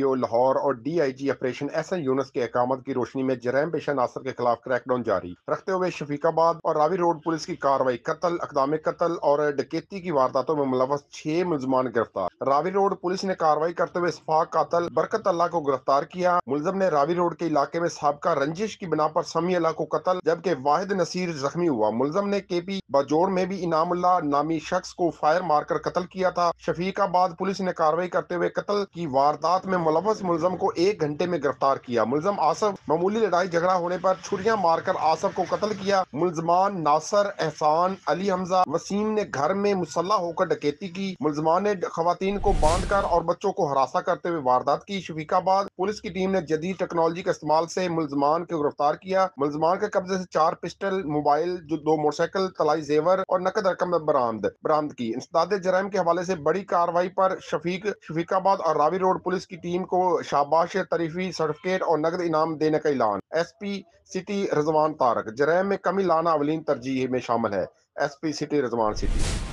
PO Lahore और DIG operation SN Yunus के अकामत की रोशनी में जरैम पेशा नासर के खिलाफ क्रैकडाउन जारी रखते हुए शफीकाबाद और रावी रोड पुलिस की कार्रवाई, कत्ल, अक़दाम कत्ल और डकैती की वारदातों में मुलव्वस 6 मुलजमान गिरफ्तार। रावी रोड पुलिस ने कार्रवाई करते हुए इस्फाक कातिल बरकत अल्लाह को गिरफ्तार किया। मुलजम ने रावी रोड के इलाके में साबका रंजिश की बिना पर समी अल्लाह को कत्ल, जबकि वाहिद नसीर जख्मी हुआ। मुलजम ने KP बाजोड़ में भी इनामुल्लाह नामी शख्स को फायर मारकर कत्ल किया था। शफीकाबाद पुलिस ने कार्रवाई करते हुए कत्ल की वारदात में मुलव्वस मुलजम को 1 घंटे में गिरफ्तार किया। मुलजम आसफ मामूली लड़ाई झगड़ा होने पर छुरियां मारकर आसफ को कत्ल किया। मुलजमान नासर, एहसान, अली हमजा, वसीम ने घर में मुसल्लह होकर डकैती की। मुलजमान ने खवातीन को बांधकर और बच्चों को हरासा करते हुए वारदात की। शफीकाबाद पुलिस की टीम ने जदीद टेक्नोलॉजी के इस्तेमाल से मुलजमान को गिरफ्तार किया। मुलजमान के कब्जे से 4 पिस्टल, मोबाइल, 2 मोटरसाइकिल, तलाई जेवर और नकद रकम बरामद की। इंसदाद जराइम के हवाले से बड़ी कार्रवाई पर शफीकाबाद और रावी रोड पुलिस की टीम को शाबाश तरीफी सर्टिफिकेट और नकद इनाम देने का ऐलान। SP सिटी रिजवान तारक, जराइम में कमी लाना अवलीन तरजीह में शामिल है। SP city Rizwan city.